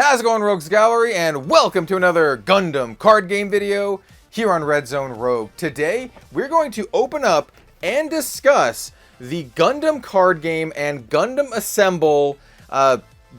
How's it going, Rogues Gallery, and welcome to another Gundam card game video here on Red Zone Rogue. Today, we're going to open up and discuss the Gundam card game and Gundam Assemble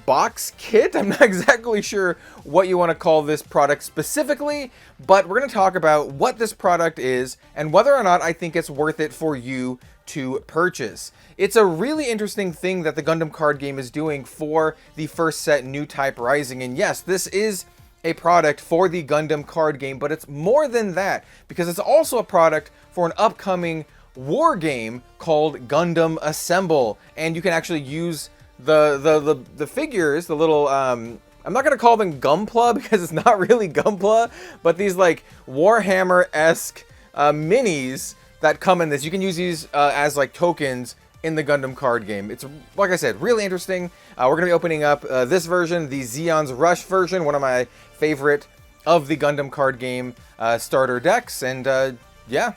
box kit. I'm not exactly sure what you want to call this product specifically, but we're going to talk about what this product is and whether or not I think it's worth it for you to purchase. It's a really interesting thing that the Gundam card game is doing for the first set New Type Rising. And yes, this is a product for the Gundam card game, but it's more than that because it's also a product for an upcoming war game called Gundam Assemble. And you can actually use the figures, the little I'm not gonna call them Gunpla because it's not really Gunpla, but these like Warhammer-esque minis that come in this. You can use these as like tokens in the Gundam card game. It's, like I said, really interesting. We're going to be opening up this version, the Zeon's Rush version, one of my favorite of the Gundam card game starter decks. And yeah,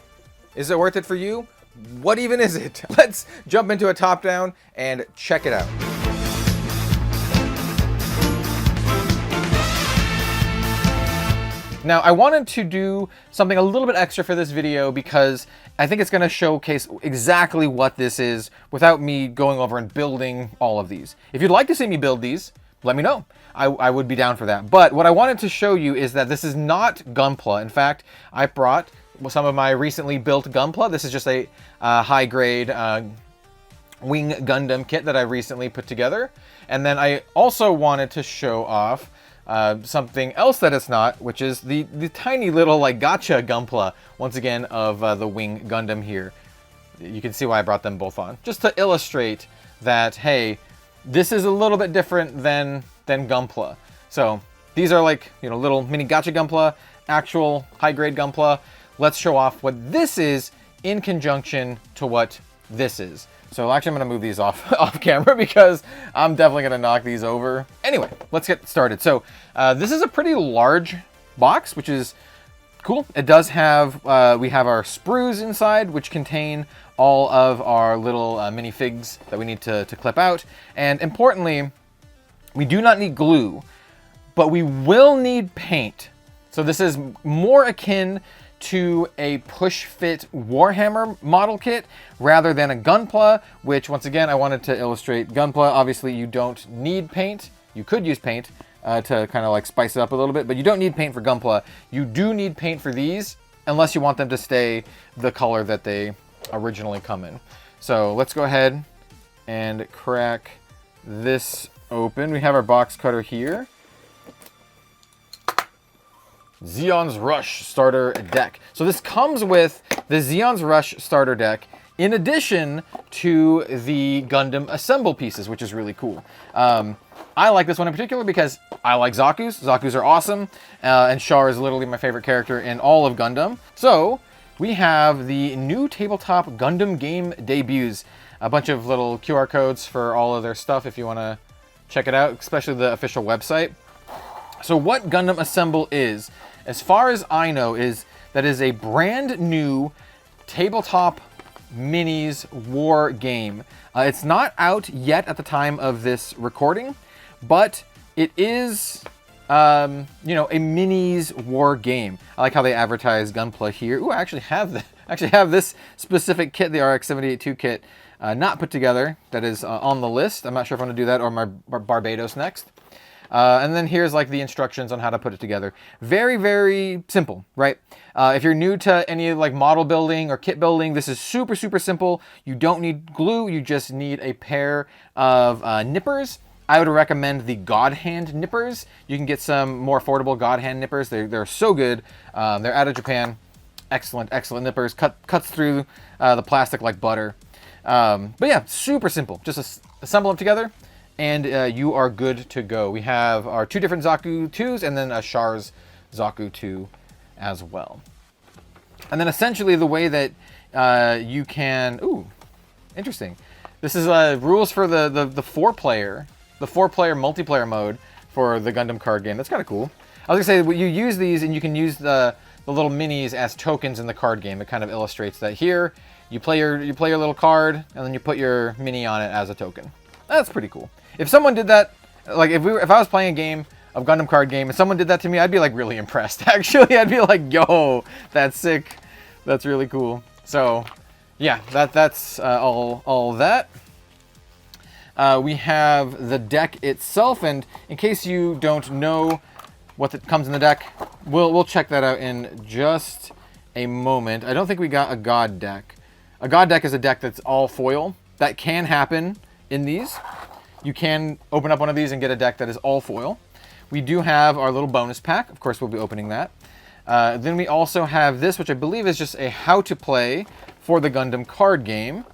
is it worth it for you? What even is it? Let's jump into a top-down and check it out. Now, I wanted to do something a little bit extra for this video because I think it's going to showcase exactly what this is without me going over and building all of these. If you'd like to see me build these, let me know. I would be down for that. But what I wanted to show you is that this is not Gunpla. In fact, I brought some of my recently built Gunpla. This is just a high-grade Wing Gundam kit that I recently put together. And then I also wanted to show off something else that it's not, which is the tiny little like gotcha Gunpla, once again, of the Wing Gundam here. You can see why I brought them both on, just to illustrate that, hey, this is a little bit different than Gunpla. So these are like, you know, little mini gotcha Gunpla, actual high-grade Gunpla. Let's show off what this is in conjunction to what this is. So actually, I'm going to move these off camera because I'm definitely going to knock these over. Anyway, let's get started. So this is a pretty large box, which is cool. It does have, we have our sprues inside, which contain all of our little minifigs that we need to clip out. And importantly, we do not need glue, but we will need paint. So this is more akin to a push-fit Warhammer model kit rather than a Gunpla, which once again, I wanted to illustrate Gunpla. Obviously, you don't need paint. You could use paint to kind of like spice it up a little bit, but you don't need paint for Gunpla. You do need paint for these unless you want them to stay the color that they originally come in. So let's go ahead and crack this open. We have our box cutter here. Zeon's Rush starter deck. So this comes with the Zeon's Rush starter deck in addition to the Gundam Assemble pieces, which is really cool. I like this one in particular because I like Zaku's. Zaku's are awesome, and Char is literally my favorite character in all of Gundam. So we have the new tabletop Gundam game debuts. A bunch of little QR codes for all of their stuff if you want to check it out, especially the official website. So what Gundam Assemble is, as far as I know, is a brand new tabletop minis war game. It's not out yet at the time of this recording, but it is, you know, a minis war game. I like how they advertise Gunpla here. Ooh, I actually have this specific kit, the RX-78-2 kit, not put together. That is on the list. I'm not sure if I'm going to do that or my Barbados next. And then here's like the instructions on how to put it together. Very, very simple, right? If you're new to any like model building or kit building, this is super, super simple. You don't need glue. You just need a pair of nippers. I would recommend the God Hand nippers. You can get some more affordable God Hand nippers. They're so good. They're out of Japan. Excellent, excellent nippers. Cuts through the plastic like butter. But yeah, super simple. Just assemble them together, and you are good to go. We have our two different Zaku 2s and then a Char's Zaku 2 as well. And then essentially the way that you can... Ooh, interesting. This is rules for the four-player multiplayer mode for the Gundam card game. That's kind of cool. I was going to say, you use these and you can use the little minis as tokens in the card game. It kind of illustrates that here. You play your little card and then you put your mini on it as a token. That's pretty cool. If someone did that, like if I was playing a game of Gundam card game, and someone did that to me, I'd be like really impressed. Actually, I'd be like, yo, that's sick. That's really cool. So yeah, that's all that. We have the deck itself, and in case you don't know what comes in the deck, we'll check that out in just a moment. I don't think we got a God deck. A God deck is a deck that's all foil. That can happen in these. You can open up one of these and get a deck that is all foil. We do have our little bonus pack. Of course, we'll be opening that. Then we also have this, which I believe is just a how to play for the Gundam card game,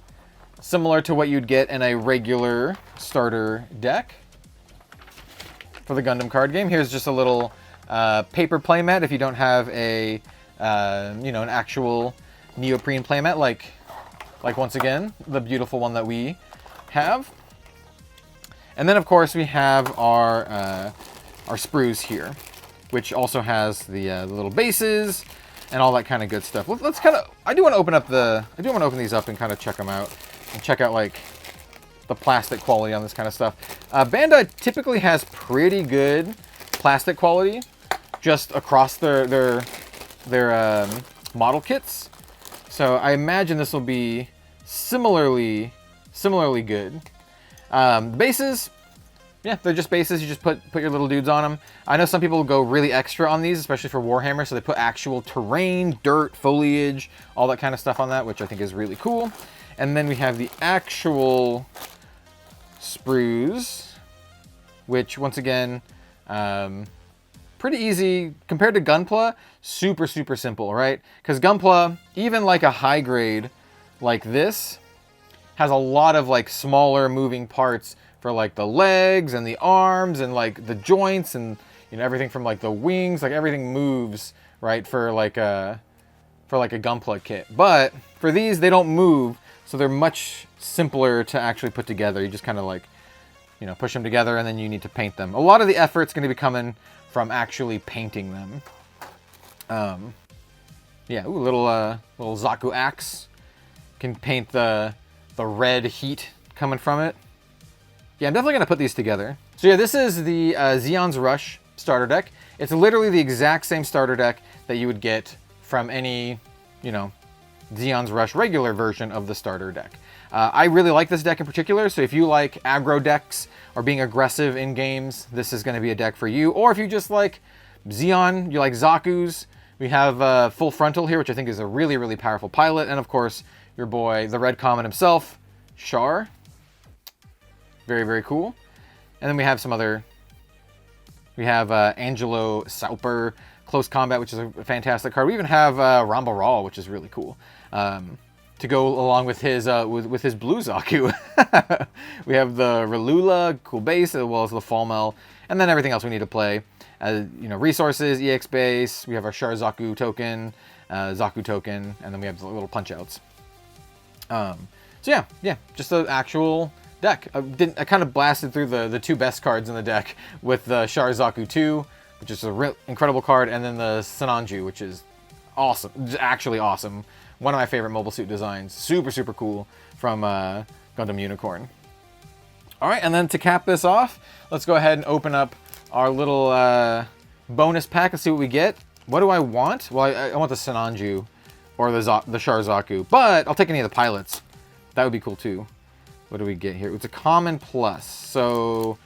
similar to what you'd get in a regular starter deck for the Gundam card game. Here's just a little paper playmat if you don't have a an actual neoprene playmat like once again the beautiful one that we have. And then of course we have our sprues here, which also has the little bases and all that kind of good stuff. Let's kind of, I do want to open these up and kind of check them out and check out like the plastic quality on this kind of stuff. Bandai typically has pretty good plastic quality just across their model kits. So I imagine this will be similarly good. Bases, yeah, they're just bases. You just put your little dudes on them. I know some people go really extra on these, especially for Warhammer, so they put actual terrain, dirt, foliage, all that kind of stuff on that, which I think is really cool. And then we have the actual sprues, which once again, pretty easy compared to Gunpla. Super simple, right? Because Gunpla, even like a high grade like this, has a lot of like smaller moving parts for like the legs and the arms and like the joints and everything from like the wings. Like everything moves, right, for like a Gunpla kit. But for these, they don't move, so they're much simpler to actually put together. You just kind of like push them together, and then you need to paint them. A lot of the effort's going to be coming from actually painting them. Yeah, ooh, little Zaku axe. Can paint the red heat coming from it. Yeah, I'm definitely going to put these together. So yeah, this is the Zeon's Rush starter deck. It's literally the exact same starter deck that you would get from any, Zeon's Rush regular version of the starter deck. I really like this deck in particular, so if you like aggro decks or being aggressive in games, this is going to be a deck for you. Or if you just like Zeon, you like Zaku's, we have Full Frontal here, which I think is a really powerful pilot. And of course, your boy, the Red Comet himself, Char. Very cool. And then we have some other... We have Angelo Sauper, Close Combat, which is a fantastic card. We even have Ramba Raw, which is really cool. To go along with his with his blue Zaku. We have the Relula, cool base, as well as the Falmel, and then everything else we need to play. Resources, EX base, we have our Char Zaku token, and then we have the little punch outs. So yeah, just an actual deck. I kind of blasted through the two best cards in the deck with the Char Zaku 2, which is a real incredible card, and then the Sananju, which is awesome, actually awesome. One of my favorite mobile suit designs. Super cool from Gundam Unicorn. All right, and then to cap this off, let's go ahead and open up our little bonus pack and see what we get. What do I want? Well, I want the Sananju or the Char Zaku, but I'll take any of the pilots. That would be cool too. What do we get here? It's a common plus, so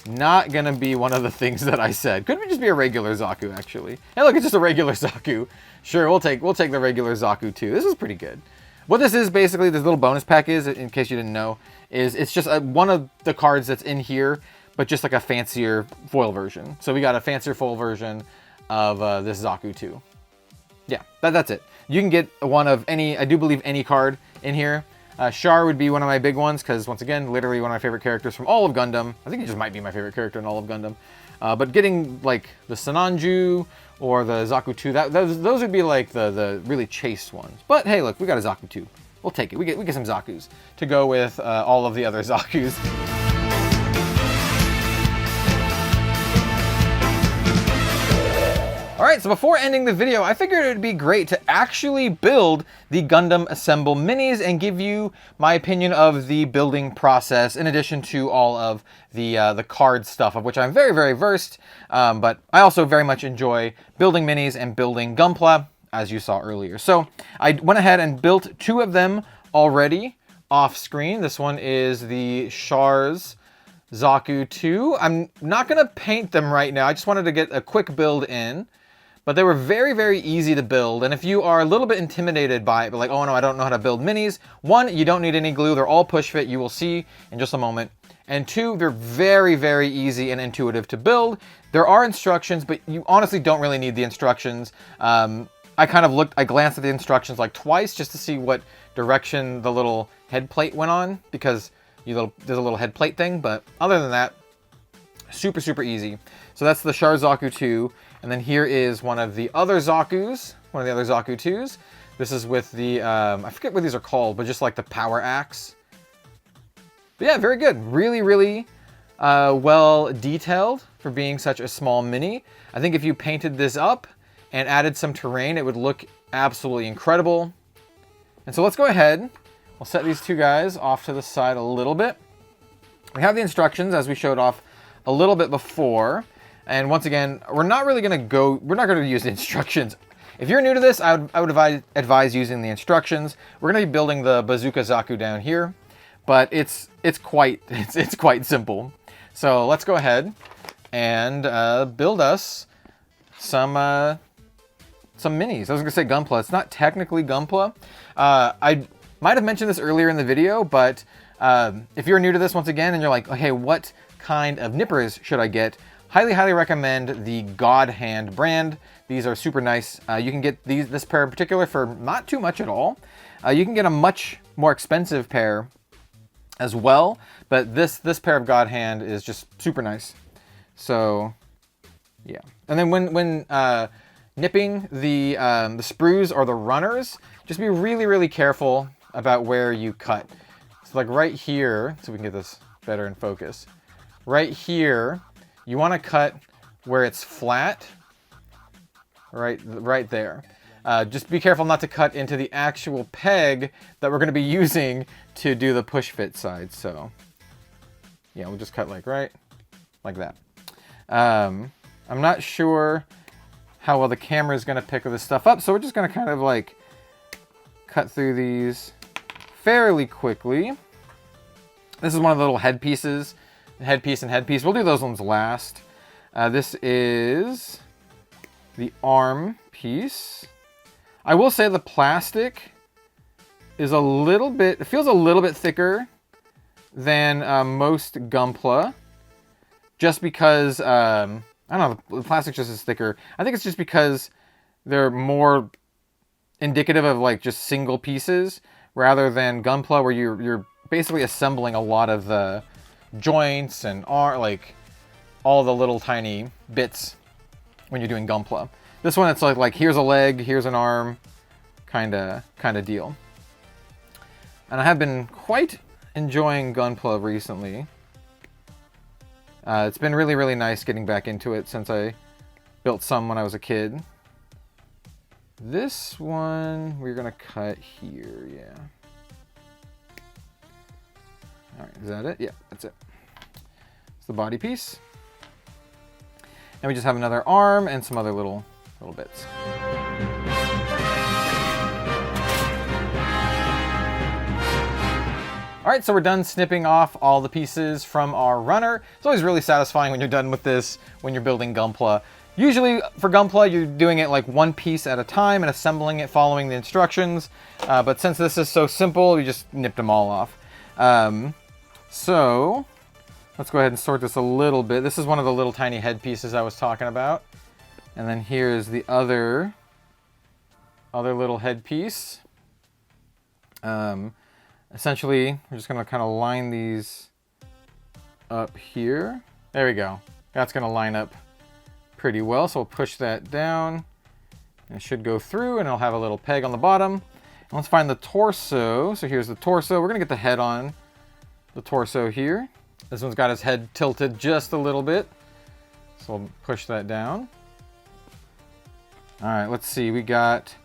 not gonna be one of the things that I said. Could just be a regular Zaku, actually. Hey, look, it's just a regular Zaku. Sure, we'll take the regular Zaku too. This is pretty good. What this is basically, this little bonus pack is, in case you didn't know, is it's just one of the cards that's in here, but just like a fancier foil version. So we got a fancier foil version of this Zaku too. Yeah, that's it. You can get one of any, I do believe, any card in here. Char would be one of my big ones, because once again, literally one of my favorite characters from all of Gundam. I think he just might be my favorite character in all of Gundam. But getting like the Sananju or the Zaku 2, those would be like the really chased ones. But hey, look, we got a Zaku 2. We'll take it. We get some Zakus to go with all of the other Zakus. All Alright, so before ending the video, I figured it would be great to actually build the Gundam Assemble Minis and give you my opinion of the building process, in addition to all of the card stuff, of which I'm very, very versed, but I also very much enjoy building minis and building Gunpla, as you saw earlier. So I went ahead and built 2 of them already off screen. This one is the Char's Zaku 2. I'm not going to paint them right now. I just wanted to get a quick build in. But they were very, very easy to build. And if you are a little bit intimidated by it, but like, oh no, I don't know how to build minis. 1, you don't need any glue. They're all push fit. You will see in just a moment. And 2, they're very, very easy and intuitive to build. There are instructions, but you honestly don't really need the instructions. I glanced at the instructions like twice just to see what direction the little head plate went on, because there's a little head plate thing. But other than that, super, super easy. So that's the Char Zaku 2. And then here is one of the other Zakus, one of the other Zaku 2s. This is with the, I forget what these are called, but just like the power axe. But yeah, very good. Really, really well detailed for being such a small mini. I think if you painted this up and added some terrain, it would look absolutely incredible. And so let's go ahead. We'll set these 2 guys off to the side a little bit. We have the instructions, as we showed off a little bit before. And once again, we're not going to use the instructions. If you're new to this, I would advise using the instructions. We're going to be building the Bazooka Zaku down here, but it's quite simple. So let's go ahead and build us some minis. I was going to say Gunpla. It's not technically Gunpla. I might have mentioned this earlier in the video, but if you're new to this once again and you're like, okay, what kind of nippers should I get? Highly, highly recommend the God Hand brand. These are super nice. You can get this pair in particular for not too much at all. You can get a much more expensive pair as well, but this pair of God Hand is just super nice. So, yeah. And then when nipping the sprues or the runners, just be really, really careful about where you cut. So like right here, so we can get this better in focus. Right here, you want to cut where it's flat, right there. Just be careful not to cut into the actual peg that we're going to be using to do the push fit side. So, yeah, we'll just cut right like that. I'm not sure how well the camera is going to pick this stuff up, so we're just going to kind of like cut through these fairly quickly. This is one of the little headpieces. Headpiece and headpiece. We'll do those ones last. This is the arm piece. I will say the plastic is it feels a little bit thicker than most Gunpla, just because, I don't know, the plastic just is thicker. I think it's just because they're more indicative of like just single pieces rather than Gunpla, where you're basically assembling a lot of the joints and like all the little tiny bits when you're doing Gunpla. This one, it's like here's a leg, here's an arm, kind of deal. And I have been quite enjoying Gunpla recently. It's been really, really nice getting back into it since I built some when I was a kid. This one we're gonna cut here, yeah. All right, is that it? Yeah, that's it. It's the body piece. And we just have another arm and some other little bits. All right, so we're done snipping off all the pieces from our runner. It's always really satisfying when you're done with this, when you're building Gunpla. Usually for Gunpla, you're doing it like one piece at a time and assembling it following the instructions. But since this is so simple, we just nipped them all off. So let's go ahead and sort this a little bit. This is one of the little tiny head pieces I was talking about. And then here's the other little head piece. Essentially, we're just gonna kind of line these up here. There we go. That's gonna line up pretty well. So we'll push that down. And it should go through, and it'll have a little peg on the bottom. And let's find the torso. So here's the torso. We're gonna get the head on the torso here. This one's got his head tilted just a little bit. So we'll push that down. All right, let's see. We got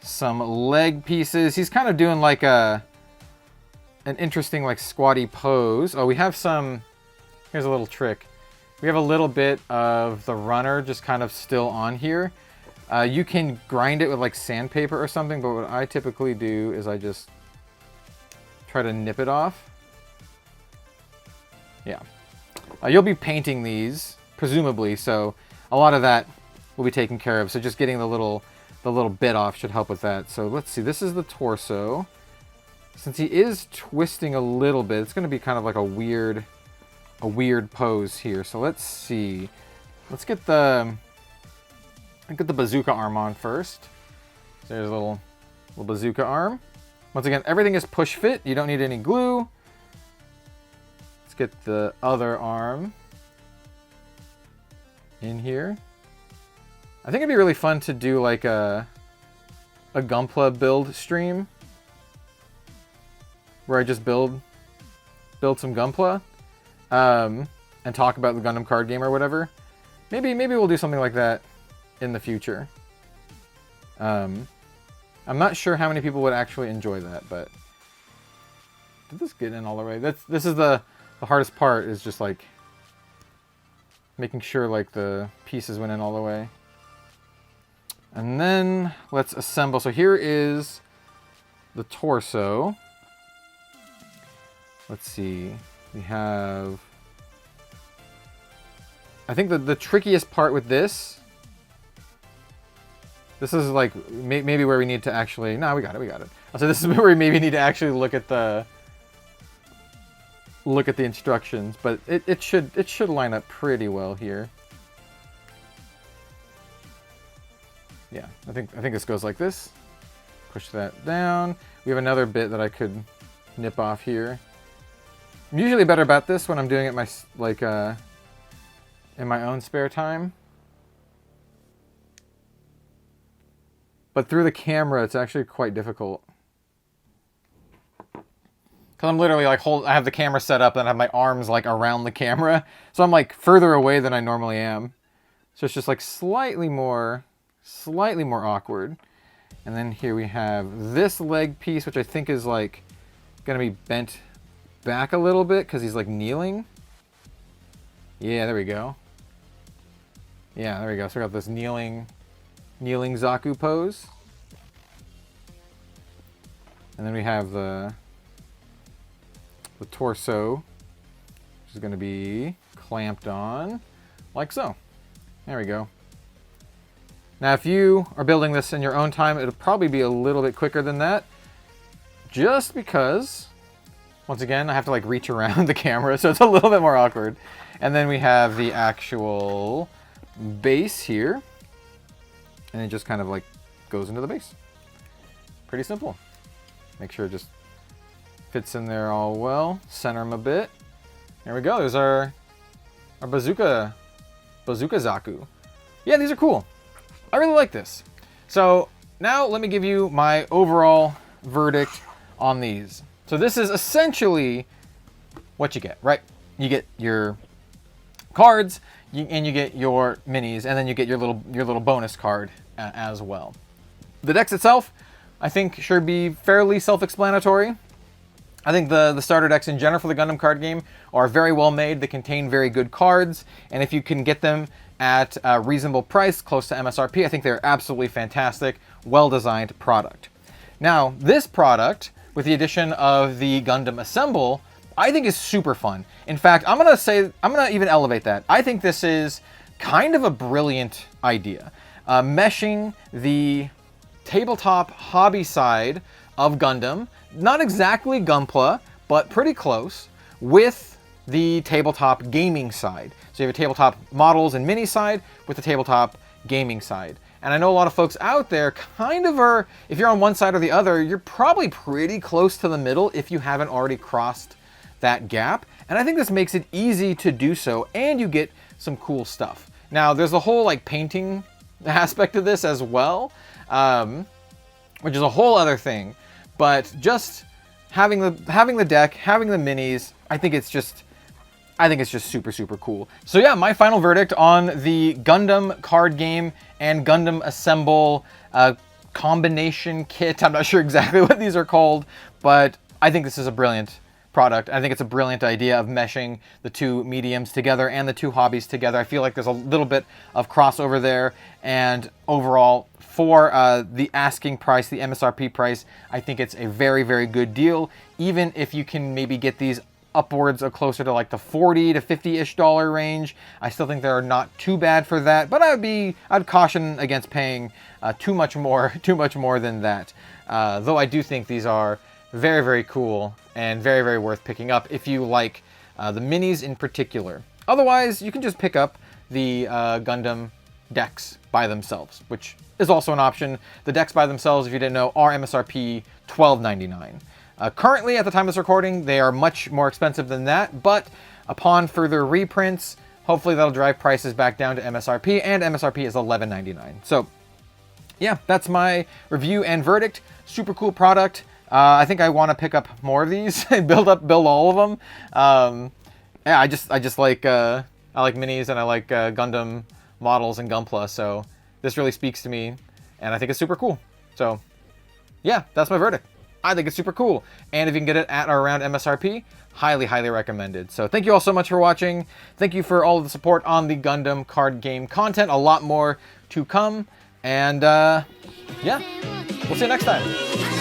some leg pieces. He's kind of doing like an interesting like squatty pose. Oh, we have some, here's a little trick. We have a little bit of the runner just kind of still on here. You can grind it with like sandpaper or something, but what I typically do is I just try to nip it off. Yeah. You'll be painting these, presumably, so a lot of that will be taken care of. So just getting the little bit off should help with that. So let's see, this is the torso. Since he is twisting a little bit, it's going to be kind of like a weird pose here. So let's see. Let's get the bazooka arm on first. So there's a little bazooka arm. Once again, everything is push fit. You don't need any glue. Let's get the other arm in here. I think it'd be really fun to do like a Gunpla build stream where I just build some Gunpla and talk about the Gundam card game or whatever. Maybe we'll do something like that in the future. I'm not sure how many people would actually enjoy that, but did this get in all the way? This is the hardest part, is just like making sure like the pieces went in all the way. And then let's assemble. So here is the torso. Let's see. We have, I think the trickiest part with this is like maybe where we need to actually, no, we got it. So this is where we maybe need to actually look at the instructions, but it should line up pretty well here. Yeah, I think this goes like this. Push that down. We have another bit that I could nip off here. I'm usually better about this when I'm doing it in my own spare time. But through the camera, it's actually quite difficult. Because I'm literally like I have the camera set up and I have my arms like around the camera. So I'm like further away than I normally am. So it's just like slightly more awkward. And then here we have this leg piece, which I think is like gonna be bent back a little bit because he's like kneeling. Yeah, there we go. Yeah, there we go. So we got this kneeling Zaku pose. And then we have the torso, which is going to be clamped on like so. There we go. Now, if you are building this in your own time, it'll probably be a little bit quicker than that, just because, once again, I have to like reach around the camera, so it's a little bit more awkward. And then we have the actual base here, and it just kind of like goes into the base. Pretty simple. Make sure it just fits in there all well. Center them a bit. There we go. There's our bazooka Zaku. Yeah, these are cool. I really like this. So now let me give you my overall verdict on these. So this is essentially what you get, right? You get your cards, and you get your minis, and then you get your little bonus card as well. The decks itself, I think, should be fairly self-explanatory. I think the starter decks in general for the Gundam card game are very well made. They contain very good cards, and if you can get them at a reasonable price, close to MSRP, I think they're absolutely fantastic, well-designed product. Now, this product, with the addition of the Gundam Assemble, I think is super fun. In fact, I'm gonna even elevate that. I think this is kind of a brilliant idea. Meshing the tabletop hobby side of Gundam, not exactly Gunpla, but pretty close, with the tabletop gaming side. So you have a tabletop models and mini side with the tabletop gaming side. And I know a lot of folks out there kind of are, if you're on one side or the other, you're probably pretty close to the middle if you haven't already crossed that gap. And I think this makes it easy to do so, and you get some cool stuff. Now, there's a whole like painting aspect of this as well, which is a whole other thing. But just having the deck, having the minis, I think it's I think it's just super, super cool. So yeah, my final verdict on the Gundam card game and Gundam Assemble combination kit. I'm not sure exactly what these are called, but I think this is a brilliant product. I think it's a brilliant idea of meshing the two mediums together and the two hobbies together. I feel like there's a little bit of crossover there, and overall, for the asking price, the MSRP price, I think it's a very, very good deal. Even if you can maybe get these upwards of closer to like the $40 to $50-ish range, I still think they're not too bad for that, but I'd caution against paying too much more than that. Though I do think these are very, very cool and very, very worth picking up if you like the minis in particular. Otherwise, you can just pick up the Gundam decks by themselves, which is also an option. The decks by themselves, if you didn't know, are MSRP $12.99. Currently, at the time of this recording, they are much more expensive than that, but upon further reprints, hopefully that'll drive prices back down to MSRP, and MSRP is $11.99. So, yeah, that's my review and verdict. Super cool product. I think I want to pick up more of these and build all of them. Yeah, I just like I like minis and I like Gundam models and Gunpla, so this really speaks to me, and I think it's super cool. So, yeah, that's my verdict. I think it's super cool, and if you can get it at or around MSRP, highly, highly recommended. So thank you all so much for watching. Thank you for all of the support on the Gundam card game content. A lot more to come, and yeah, we'll see you next time.